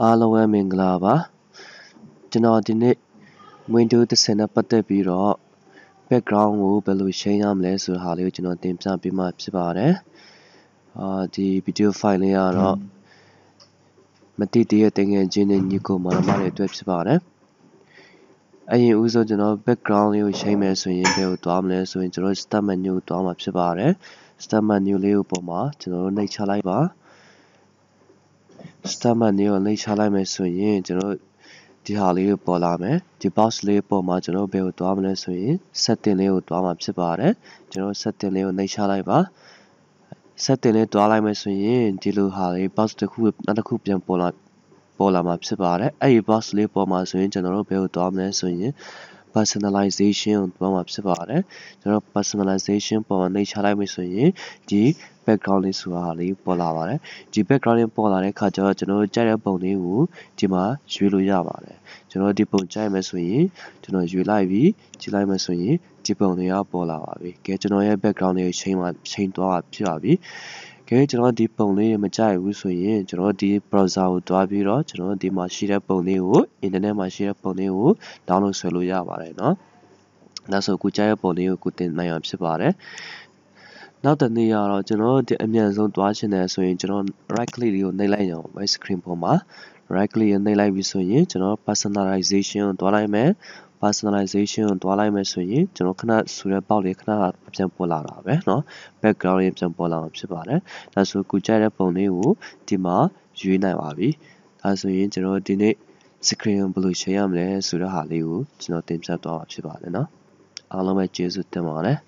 အားလုံးပဲမင်္ဂလာပါကျွန်တော်ဒီနေ့ Windows 10နဲ့ပတ်သက်ပြီးတော့ background ကိုဘယ်လို change ရမလဲဆိုတာဟာလေးကိုကျွန်တော်တင်ပြပေးမှာဖြစ်ပါတယ်ဒီ video file လေးကတော့မတိတရတငယ်ချင်းနဲ့ညီကိုမောင်နှမတွေအတွက်ဖြစ်ပါတယ်အရင်ဦးဆုံးကျွန်တော် background လေးကို change မယ်ဆိုရင်ဘယ်ကိုသွားမလဲဆိုရင်ကျွန်တော် start menu ကိုသွားမှာဖြစ်ပါတယ် start menu လေးကိုပေါ်မှာကျွန်တော်တို့နှိပ်ချလိုက်ပါ start menu ကိုနှိပ်ချလိုက်မယ်ဆိုရင်ကျွန်တော်ဒီဟာလေးကိုပေါ်လာမယ်ဒီ box လေးပေါ်မှာကျွန်တော်ဘယ်ကိုသွားမလဲဆိုရင် setting လေးကိုသွားမှာဖြစ်ပါတယ်ကျွန်တော် setting လေးကိုနှိပ်ချလိုက်ပါ setting လေးသွားလိုက်မယ်ဆိုရင်ဒီလိုဟာလေး box တစ်ခုနောက်တစ်ခုပြန်ပေါ်လာမှာဖြစ်ပါတယ်အဲ့ဒီ box လေးပေါ်မှာဆိုရင်ကျွန်တော်တို့ဘယ်ကိုသွားမလဲဆိုရင် personalization ကိုသွားမှာဖြစ်ပါတယ်ကျွန်တော် personalization ပေါ်မှာနှိပ်ချလိုက်မယ်ဆိုရင်ဒီ background လေးဆိုတာလေးပေါ်လာပါတယ်ဒီ background လေးပေါ်လာတဲ့အခါကျတော့ကျွန်တော်တို့ကြိုက်တဲ့ပုံလေးကိုဒီမှာရွေးလို့ရပါတယ်ကျွန်တော်ဒီပုံကြိုက်မယ်ဆိုရင်ကျွန်တော်ရွေးလိုက်ပြီးကြည့်လိုက်မယ်ဆိုရင်ဒီပုံလေးကပေါ်လာပါပြီကဲကျွန်တော်ရဲ့ background လေးကိုချိန်သွားဖြစ်ပါပြီကဲကျွန်တော်ဒီပုံလေးမကြိုက်ဘူးဆိုရင်ကျွန်တော်ဒီ browser ကိုတွားပြီးတော့ကျွန်တော်ဒီမှာရှိတဲ့ပုံလေးကို internet မှာရှိတဲ့ပုံလေးကို download ဆွဲလို့ရပါတယ်เนาะနောက်ဆိုကိုကြိုက်တဲ့ပုံလေးကိုကိုတင်နိုင်အောင်ဖြစ်ပါတယ်နောက်တစ်နေ့ကတော့ကျွန်တော်ဒီအမြန်ဆုံးတွားချင်တယ်ဆိုရင်ကျွန်တော် right click လေးကိုနှိပ်လိုက်အောင် my screen ပေါ်မှာ right click ကိုနှိပ်လိုက်ပြီးဆိုရင်ကျွန်တော် personalization ကိုတွားလိုက်မယ် personalization ကိုတွားလိုက်မယ်ဆိုရင်ကျွန်တော်ခဏဆိုတဲ့ပေါက်လေးခဏပြန်ပေါ်လာတာပဲเนาะ background လေးပြန်ပေါ်လာမှာဖြစ်ပါတယ်ဒါဆိုကိုကြိုက်တဲ့ပုံလေးကိုဒီမှာရွေးနိုင်ပါပြီဒါဆိုရင်ကျွန်တော်ဒီနေ့ screen ကိုဘယ်လို share ရမလဲဆိုတဲ့ဟာလေးကိုကျွန်တော်တင်ပြသွားမှာဖြစ်ပါတယ်เนาะအားလုံးပဲကျေးဇူးတင်ပါတယ်